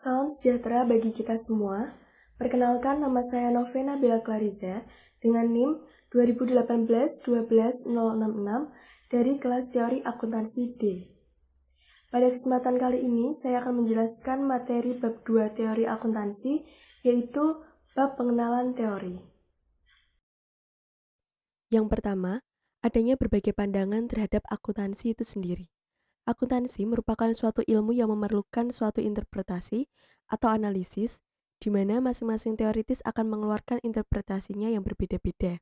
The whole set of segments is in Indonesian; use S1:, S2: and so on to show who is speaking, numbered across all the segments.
S1: Salam sejahtera bagi kita semua. Perkenalkan, nama saya Novena Bella Clariza dengan NIM 2018-12066 dari kelas Teori Akuntansi D. Pada kesempatan kali ini, saya akan menjelaskan materi bab 2 Teori Akuntansi, yaitu bab pengenalan teori.
S2: Yang pertama, adanya berbagai pandangan terhadap akuntansi itu sendiri. Akuntansi merupakan suatu ilmu yang memerlukan suatu interpretasi atau analisis, di mana masing-masing teoritis akan mengeluarkan interpretasinya yang berbeda-beda.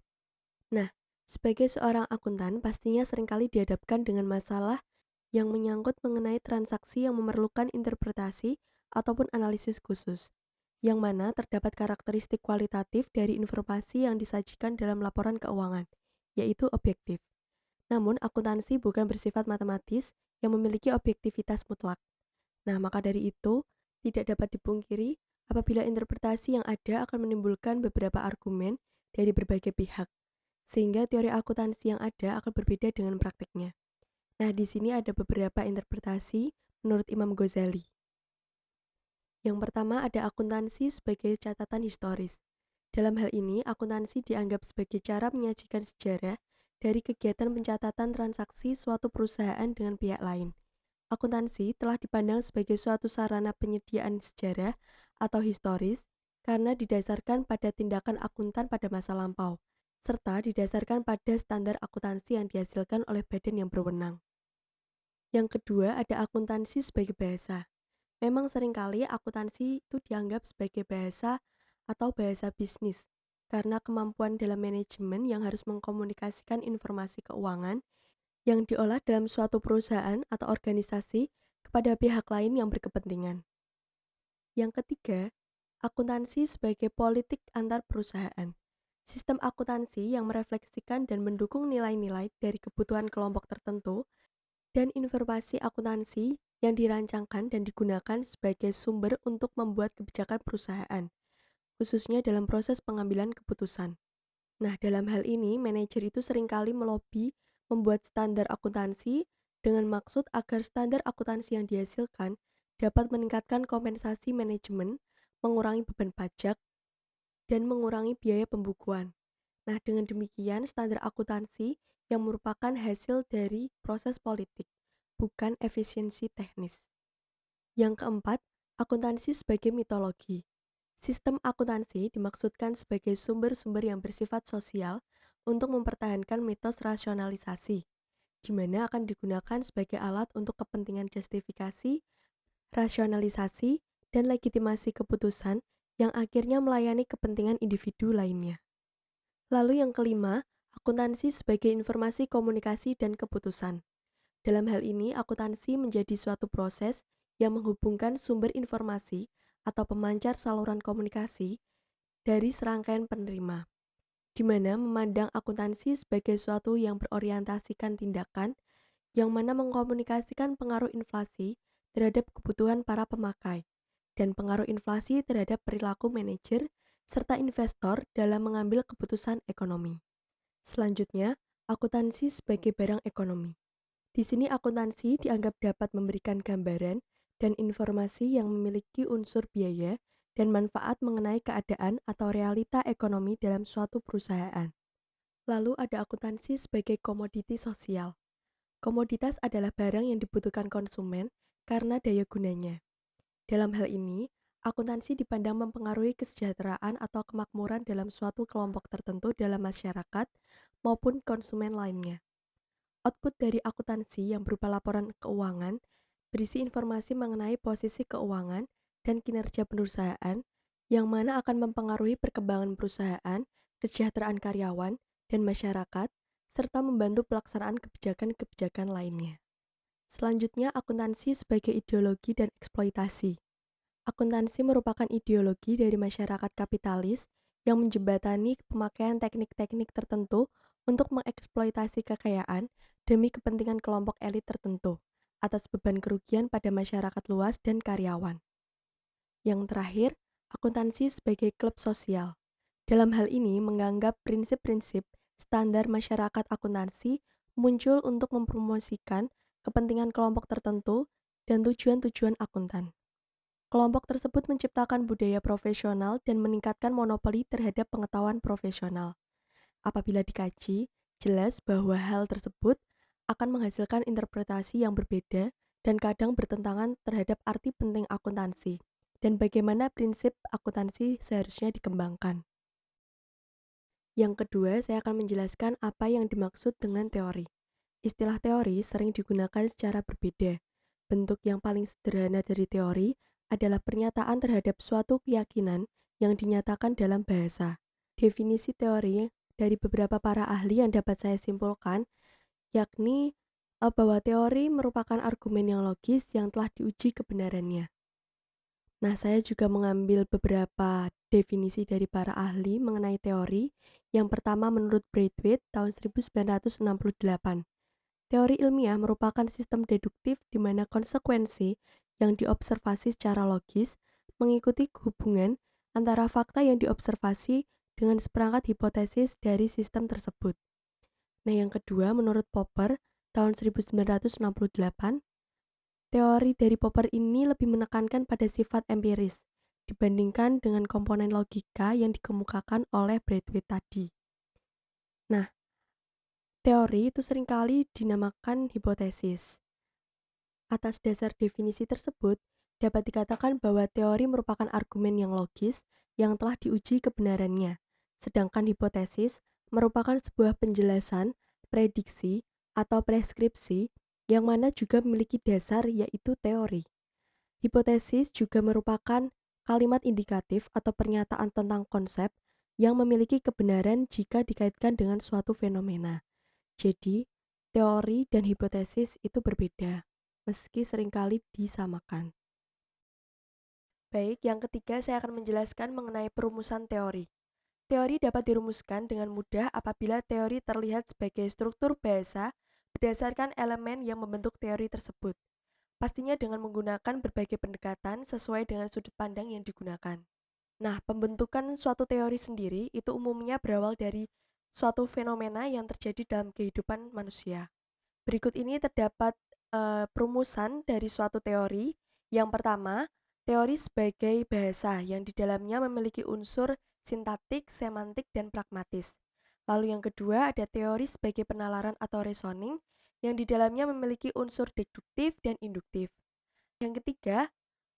S2: Nah, sebagai seorang akuntan, pastinya seringkali dihadapkan dengan masalah yang menyangkut mengenai transaksi yang memerlukan interpretasi ataupun analisis khusus, yang mana terdapat karakteristik kualitatif dari informasi yang disajikan dalam laporan keuangan, yaitu objektif. Namun, akuntansi bukan bersifat matematis yang memiliki objektivitas mutlak. Nah, maka dari itu, tidak dapat dipungkiri apabila interpretasi yang ada akan menimbulkan beberapa argumen dari berbagai pihak, sehingga teori akuntansi yang ada akan berbeda dengan praktiknya. Nah, di sini ada beberapa interpretasi menurut Imam Ghazali. Yang pertama ada akuntansi sebagai catatan historis. Dalam hal ini, akuntansi dianggap sebagai cara menyajikan sejarah dari kegiatan pencatatan transaksi suatu perusahaan dengan pihak lain. Akuntansi telah dipandang sebagai suatu sarana penyediaan sejarah atau historis karena didasarkan pada tindakan akuntan pada masa lampau, serta didasarkan pada standar akuntansi yang dihasilkan oleh badan yang berwenang. Yang kedua, ada akuntansi sebagai bahasa. Memang seringkali akuntansi itu dianggap sebagai bahasa atau bahasa bisnis, karena kemampuan dalam manajemen yang harus mengkomunikasikan informasi keuangan yang diolah dalam suatu perusahaan atau organisasi kepada pihak lain yang berkepentingan. Yang ketiga, akuntansi sebagai politik antar perusahaan. Sistem akuntansi yang merefleksikan dan mendukung nilai-nilai dari kebutuhan kelompok tertentu dan informasi akuntansi yang dirancangkan dan digunakan sebagai sumber untuk membuat kebijakan perusahaan, khususnya dalam proses pengambilan keputusan. Nah, dalam hal ini, manajer itu seringkali melobi membuat standar akuntansi dengan maksud agar standar akuntansi yang dihasilkan dapat meningkatkan kompensasi manajemen, mengurangi beban pajak, dan mengurangi biaya pembukuan. Nah, dengan demikian, standar akuntansi yang merupakan hasil dari proses politik, bukan efisiensi teknis. Yang keempat, akuntansi sebagai mitologi. Sistem akuntansi dimaksudkan sebagai sumber-sumber yang bersifat sosial untuk mempertahankan mitos rasionalisasi, di mana akan digunakan sebagai alat untuk kepentingan justifikasi, rasionalisasi, dan legitimasi keputusan yang akhirnya melayani kepentingan individu lainnya. Lalu yang kelima, akuntansi sebagai informasi komunikasi dan keputusan. Dalam hal ini, akuntansi menjadi suatu proses yang menghubungkan sumber informasi atau pemancar saluran komunikasi dari serangkaian penerima, di mana memandang akuntansi sebagai suatu yang berorientasikan tindakan yang mana mengkomunikasikan pengaruh inflasi terhadap kebutuhan para pemakai dan pengaruh inflasi terhadap perilaku manajer serta investor dalam mengambil keputusan ekonomi. Selanjutnya, akuntansi sebagai barang ekonomi. Di sini akuntansi dianggap dapat memberikan gambaran dan informasi yang memiliki unsur biaya dan manfaat mengenai keadaan atau realita ekonomi dalam suatu perusahaan. Lalu ada akuntansi sebagai komoditi sosial. Komoditas adalah barang yang dibutuhkan konsumen karena daya gunanya. Dalam hal ini, akuntansi dipandang mempengaruhi kesejahteraan atau kemakmuran dalam suatu kelompok tertentu dalam masyarakat maupun konsumen lainnya. Output dari akuntansi yang berupa laporan keuangan berisi informasi mengenai posisi keuangan dan kinerja perusahaan yang mana akan mempengaruhi perkembangan perusahaan, kesejahteraan karyawan, dan masyarakat, serta membantu pelaksanaan kebijakan-kebijakan lainnya. Selanjutnya, akuntansi sebagai ideologi dan eksploitasi. Akuntansi merupakan ideologi dari masyarakat kapitalis yang menjembatani pemakaian teknik-teknik tertentu untuk mengeksploitasi kekayaan demi kepentingan kelompok elit tertentu atas beban kerugian pada masyarakat luas dan karyawan. Yang terakhir, akuntansi sebagai klub sosial. Dalam hal ini menganggap prinsip-prinsip standar masyarakat akuntansi muncul untuk mempromosikan kepentingan kelompok tertentu dan tujuan-tujuan akuntan. Kelompok tersebut menciptakan budaya profesional dan meningkatkan monopoli terhadap pengetahuan profesional. Apabila dikaji, jelas bahwa hal tersebut akan menghasilkan interpretasi yang berbeda dan kadang bertentangan terhadap arti penting akuntansi dan bagaimana prinsip akuntansi seharusnya dikembangkan. Yang kedua, saya akan menjelaskan apa yang dimaksud dengan teori. Istilah teori sering digunakan secara berbeda. Bentuk yang paling sederhana dari teori adalah pernyataan terhadap suatu keyakinan yang dinyatakan dalam bahasa. Definisi teori dari beberapa para ahli yang dapat saya simpulkan, yakni bahwa teori merupakan argumen yang logis yang telah diuji kebenarannya. Nah, saya juga mengambil beberapa definisi dari para ahli mengenai teori. Yang pertama menurut Braithwaite tahun 1968. Teori ilmiah merupakan sistem deduktif di mana konsekuensi yang diobservasi secara logis mengikuti hubungan antara fakta yang diobservasi dengan seperangkat hipotesis dari sistem tersebut. Nah, yang kedua menurut Popper tahun 1968, teori dari Popper ini lebih menekankan pada sifat empiris dibandingkan dengan komponen logika yang dikemukakan oleh Braithwaite tadi. Nah, teori itu seringkali dinamakan hipotesis. Atas dasar definisi tersebut, dapat dikatakan bahwa teori merupakan argumen yang logis yang telah diuji kebenarannya, sedangkan hipotesis merupakan sebuah penjelasan, prediksi, atau preskripsi yang mana juga memiliki dasar yaitu teori. Hipotesis juga merupakan kalimat indikatif atau pernyataan tentang konsep yang memiliki kebenaran jika dikaitkan dengan suatu fenomena. Jadi, teori dan hipotesis itu berbeda, meski seringkali disamakan. Baik, yang ketiga saya akan menjelaskan mengenai perumusan teori. Teori dapat dirumuskan dengan mudah apabila teori terlihat sebagai struktur bahasa berdasarkan elemen yang membentuk teori tersebut. Pastinya dengan menggunakan berbagai pendekatan sesuai dengan sudut pandang yang digunakan. Nah, pembentukan suatu teori sendiri itu umumnya berawal dari suatu fenomena yang terjadi dalam kehidupan manusia. Berikut ini terdapat perumusan dari suatu teori. Yang pertama, teori sebagai bahasa yang di dalamnya memiliki unsur sintaktik, semantik, dan pragmatis. Lalu yang kedua ada teori sebagai penalaran atau reasoning yang di dalamnya memiliki unsur deduktif dan induktif. Yang ketiga,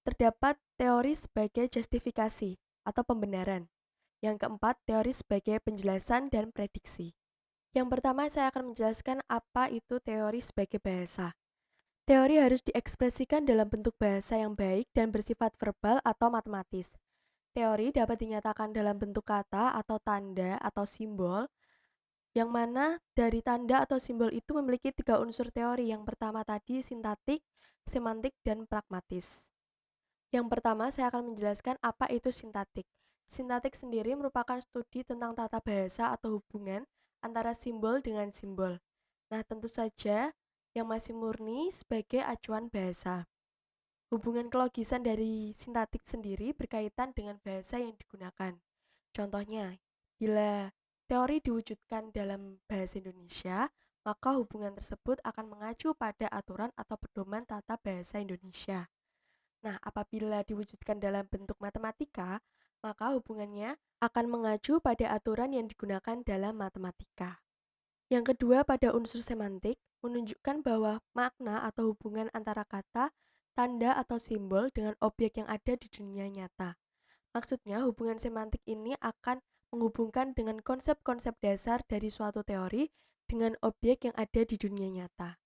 S2: terdapat teori sebagai justifikasi atau pembenaran. Yang keempat, teori sebagai penjelasan dan prediksi. Yang pertama, saya akan menjelaskan apa itu teori sebagai bahasa. Teori harus diekspresikan dalam bentuk bahasa yang baik dan bersifat verbal atau matematis. Teori dapat dinyatakan dalam bentuk kata atau tanda atau simbol, yang mana dari tanda atau simbol itu memiliki tiga unsur teori. Yang pertama tadi sintaktik, semantik, dan pragmatis. Yang pertama, saya akan menjelaskan apa itu sintaktik. Sintaktik sendiri merupakan studi tentang tata bahasa atau hubungan antara simbol dengan simbol. Nah, tentu saja yang masih murni sebagai acuan bahasa. Hubungan kelogisan dari sintaktik sendiri berkaitan dengan bahasa yang digunakan. Contohnya, bila teori diwujudkan dalam bahasa Indonesia, maka hubungan tersebut akan mengacu pada aturan atau pedoman tata bahasa Indonesia. Nah, apabila diwujudkan dalam bentuk matematika, maka hubungannya akan mengacu pada aturan yang digunakan dalam matematika. Yang kedua, pada unsur semantik, menunjukkan bahwa makna atau hubungan antara kata, tanda, atau simbol dengan objek yang ada di dunia nyata. Maksudnya, hubungan semantik ini akan menghubungkan dengan konsep-konsep dasar dari suatu teori dengan objek yang ada di dunia nyata.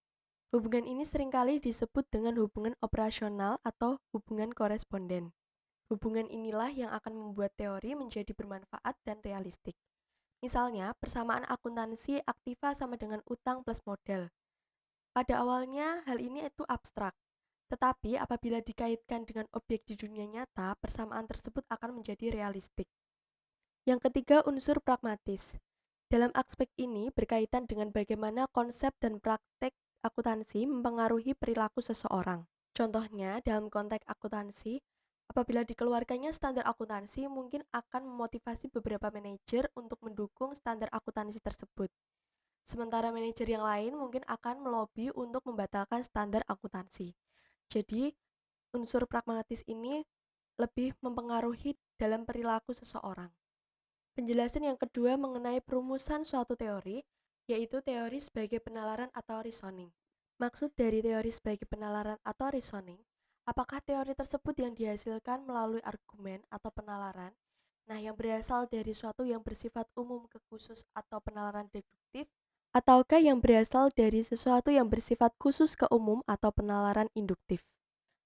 S2: Hubungan ini seringkali disebut dengan hubungan operasional atau hubungan koresponden. Hubungan inilah yang akan membuat teori menjadi bermanfaat dan realistik. Misalnya, persamaan akuntansi aktiva sama dengan utang plus modal. Pada awalnya, hal ini itu abstrak. Tetapi apabila dikaitkan dengan objek di dunia nyata, persamaan tersebut akan menjadi realistik. Yang ketiga, unsur pragmatis. Dalam aspek ini berkaitan dengan bagaimana konsep dan praktek akuntansi mempengaruhi perilaku seseorang. Contohnya, dalam konteks akuntansi, apabila dikeluarkannya standar akuntansi mungkin akan memotivasi beberapa manajer untuk mendukung standar akuntansi tersebut. Sementara manajer yang lain mungkin akan melobi untuk membatalkan standar akuntansi. Jadi, unsur pragmatis ini lebih mempengaruhi dalam perilaku seseorang. Penjelasan yang kedua mengenai perumusan suatu teori, yaitu teori sebagai penalaran atau reasoning. Maksud dari teori sebagai penalaran atau reasoning, apakah teori tersebut yang dihasilkan melalui argumen atau penalaran, yang berasal dari suatu yang bersifat umum ke khusus atau penalaran deduktif, ataukah yang berasal dari sesuatu yang bersifat khusus ke umum atau penalaran induktif.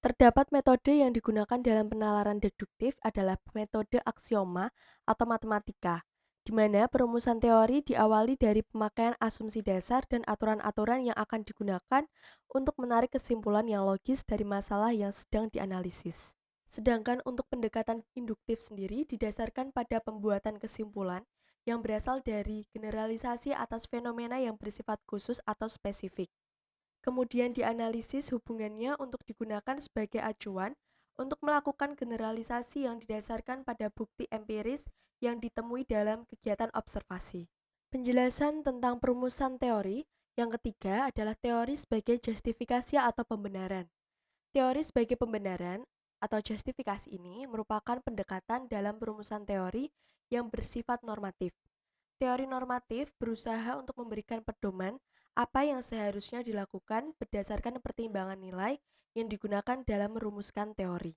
S2: Terdapat metode yang digunakan dalam penalaran deduktif adalah metode aksioma atau matematika, di mana perumusan teori diawali dari pemakaian asumsi dasar dan aturan-aturan yang akan digunakan untuk menarik kesimpulan yang logis dari masalah yang sedang dianalisis. Sedangkan untuk pendekatan induktif sendiri didasarkan pada pembuatan kesimpulan yang berasal dari generalisasi atas fenomena yang bersifat khusus atau spesifik. Kemudian dianalisis hubungannya untuk digunakan sebagai acuan untuk melakukan generalisasi yang didasarkan pada bukti empiris yang ditemui dalam kegiatan observasi. Penjelasan tentang perumusan teori yang ketiga adalah teori sebagai justifikasi atau pembenaran. Teori sebagai pembenaran atau justifikasi ini merupakan pendekatan dalam perumusan teori yang bersifat normatif. Teori normatif berusaha untuk memberikan pedoman apa yang seharusnya dilakukan berdasarkan pertimbangan nilai yang digunakan dalam merumuskan teori.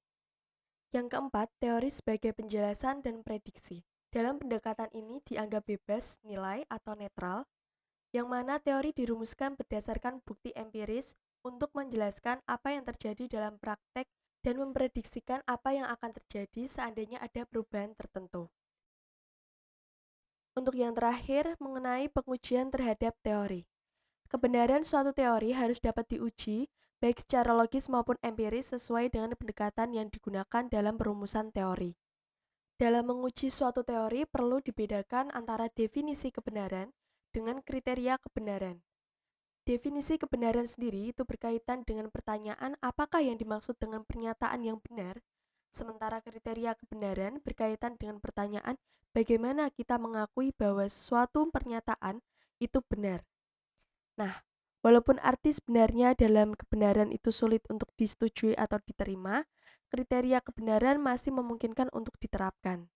S2: Yang keempat, teori sebagai penjelasan dan prediksi. Dalam pendekatan ini dianggap bebas nilai atau netral, yang mana teori dirumuskan berdasarkan bukti empiris untuk menjelaskan apa yang terjadi dalam praktek dan memprediksikan apa yang akan terjadi seandainya ada perubahan tertentu. Untuk yang terakhir, mengenai pengujian terhadap teori. Kebenaran suatu teori harus dapat diuji, baik secara logis maupun empiris sesuai dengan pendekatan yang digunakan dalam perumusan teori. Dalam menguji suatu teori perlu dibedakan antara definisi kebenaran dengan kriteria kebenaran. Definisi kebenaran sendiri itu berkaitan dengan pertanyaan apakah yang dimaksud dengan pernyataan yang benar, sementara kriteria kebenaran berkaitan dengan pertanyaan bagaimana kita mengakui bahwa suatu pernyataan itu benar. Walaupun arti sebenarnya dalam kebenaran itu sulit untuk disetujui atau diterima, kriteria kebenaran masih memungkinkan untuk diterapkan.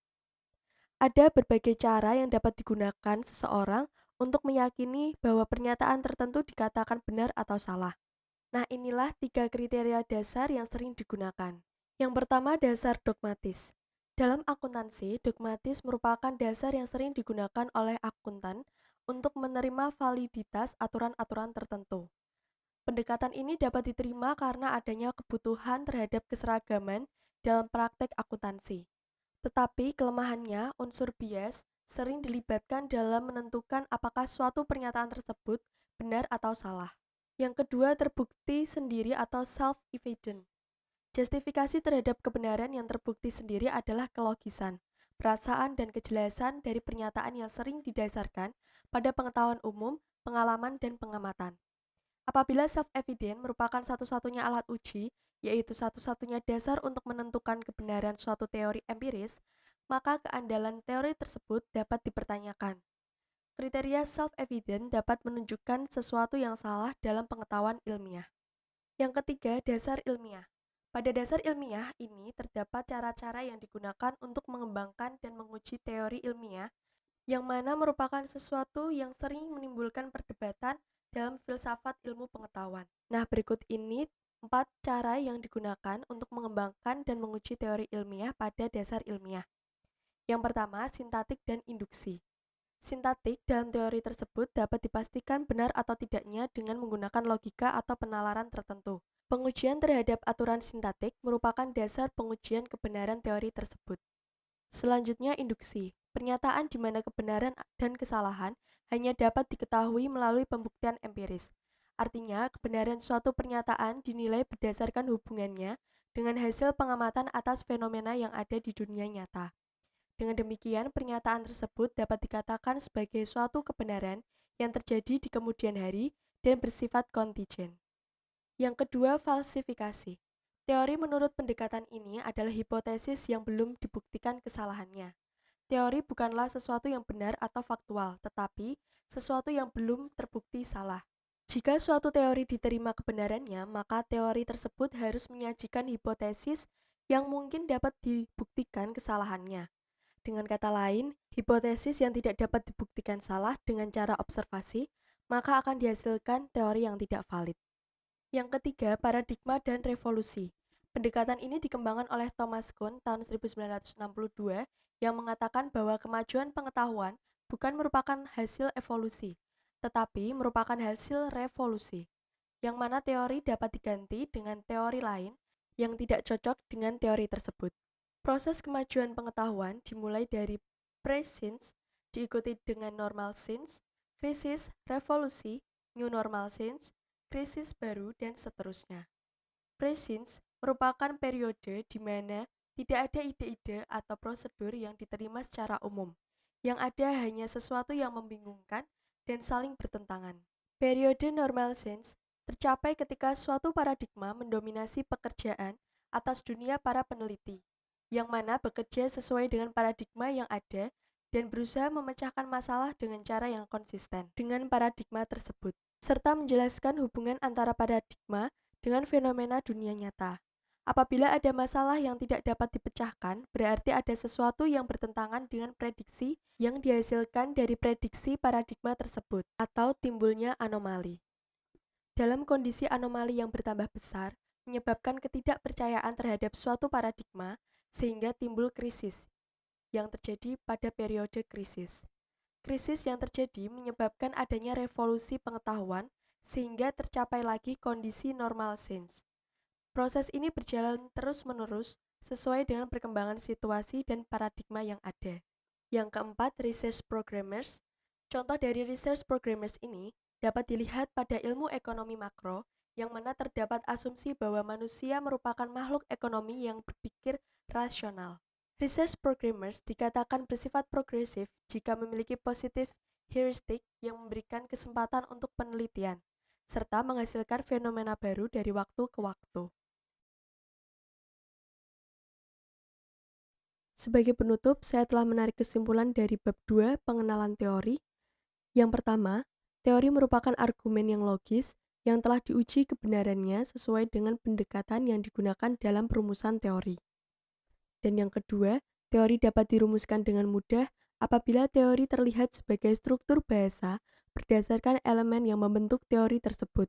S2: Ada berbagai cara yang dapat digunakan seseorang untuk meyakini bahwa pernyataan tertentu dikatakan benar atau salah. Inilah 3 kriteria dasar yang sering digunakan. Yang pertama, dasar dogmatis. Dalam akuntansi, dogmatis merupakan dasar yang sering digunakan oleh akuntan untuk menerima validitas aturan-aturan tertentu. Pendekatan ini dapat diterima karena adanya kebutuhan terhadap keseragaman dalam praktek akuntansi. Tetapi kelemahannya, unsur bias, sering dilibatkan dalam menentukan apakah suatu pernyataan tersebut benar atau salah. Yang kedua, terbukti sendiri atau self-evident. Justifikasi terhadap kebenaran yang terbukti sendiri adalah kelogisan, perasaan, dan kejelasan dari pernyataan yang sering didasarkan pada pengetahuan umum, pengalaman, dan pengamatan. Apabila self-evident merupakan satu-satunya alat uji, yaitu satu-satunya dasar untuk menentukan kebenaran suatu teori empiris, maka keandalan teori tersebut dapat dipertanyakan. Kriteria self-evident dapat menunjukkan sesuatu yang salah dalam pengetahuan ilmiah. Yang ketiga, dasar ilmiah. Pada dasar ilmiah ini terdapat cara-cara yang digunakan untuk mengembangkan dan menguji teori ilmiah, yang mana merupakan sesuatu yang sering menimbulkan perdebatan dalam filsafat ilmu pengetahuan. Berikut ini 4 cara yang digunakan untuk mengembangkan dan menguji teori ilmiah pada dasar ilmiah. Yang pertama, sintaktik dan induksi. Sintaktik dalam teori tersebut dapat dipastikan benar atau tidaknya dengan menggunakan logika atau penalaran tertentu. Pengujian terhadap aturan sintaktik merupakan dasar pengujian kebenaran teori tersebut. Selanjutnya, induksi. Pernyataan di mana kebenaran dan kesalahan hanya dapat diketahui melalui pembuktian empiris. Artinya, kebenaran suatu pernyataan dinilai berdasarkan hubungannya dengan hasil pengamatan atas fenomena yang ada di dunia nyata. Dengan demikian, pernyataan tersebut dapat dikatakan sebagai suatu kebenaran yang terjadi di kemudian hari dan bersifat kontingen. Yang kedua, falsifikasi. Teori menurut pendekatan ini adalah hipotesis yang belum dibuktikan kesalahannya. Teori bukanlah sesuatu yang benar atau faktual, tetapi sesuatu yang belum terbukti salah. Jika suatu teori diterima kebenarannya, maka teori tersebut harus menyajikan hipotesis yang mungkin dapat dibuktikan kesalahannya. Dengan kata lain, hipotesis yang tidak dapat dibuktikan salah dengan cara observasi, maka akan dihasilkan teori yang tidak valid. Yang ketiga, paradigma dan revolusi. Pendekatan ini dikembangkan oleh Thomas Kuhn tahun 1962 yang mengatakan bahwa kemajuan pengetahuan bukan merupakan hasil evolusi, tetapi merupakan hasil revolusi, yang mana teori dapat diganti dengan teori lain yang tidak cocok dengan teori tersebut. Proses kemajuan pengetahuan dimulai dari pre-science, diikuti dengan normal science, krisis, revolusi, new normal science, krisis baru, dan seterusnya. Pre-science merupakan periode di mana tidak ada ide-ide atau prosedur yang diterima secara umum. Yang ada hanya sesuatu yang membingungkan dan saling bertentangan. Periode normal science tercapai ketika suatu paradigma mendominasi pekerjaan atas dunia para peneliti, yang mana bekerja sesuai dengan paradigma yang ada dan berusaha memecahkan masalah dengan cara yang konsisten dengan paradigma tersebut, serta menjelaskan hubungan antara paradigma dengan fenomena dunia nyata. Apabila ada masalah yang tidak dapat dipecahkan, berarti ada sesuatu yang bertentangan dengan prediksi yang dihasilkan dari prediksi paradigma tersebut, atau timbulnya anomali. Dalam kondisi anomali yang bertambah besar, menyebabkan ketidakpercayaan terhadap suatu paradigma, sehingga timbul krisis yang terjadi pada periode krisis. Krisis yang terjadi menyebabkan adanya revolusi pengetahuan sehingga tercapai lagi kondisi normal science. Proses ini berjalan terus-menerus sesuai dengan perkembangan situasi dan paradigma yang ada. Yang keempat, research programmers. Contoh dari research programmers ini dapat dilihat pada ilmu ekonomi makro, yang mana terdapat asumsi bahwa manusia merupakan makhluk ekonomi yang berpikir rasional. Research programmers dikatakan bersifat progresif jika memiliki positif heuristik yang memberikan kesempatan untuk penelitian, serta menghasilkan fenomena baru dari waktu ke waktu. Sebagai penutup, saya telah menarik kesimpulan dari bab 2, pengenalan teori. Yang pertama, teori merupakan argumen yang logis yang telah diuji kebenarannya sesuai dengan pendekatan yang digunakan dalam perumusan teori. Dan yang kedua, teori dapat dirumuskan dengan mudah apabila teori terlihat sebagai struktur bahasa berdasarkan elemen yang membentuk teori tersebut,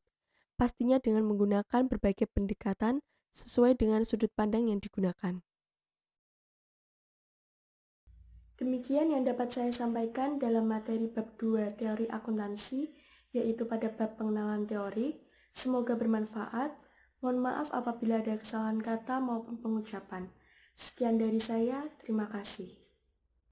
S2: pastinya dengan menggunakan berbagai pendekatan sesuai dengan sudut pandang yang digunakan.
S1: Demikian yang dapat saya sampaikan dalam materi bab 2 teori akuntansi, yaitu pada bab pengenalan teori. Semoga bermanfaat. Mohon maaf apabila ada kesalahan kata maupun pengucapan. Sekian dari saya, terima kasih.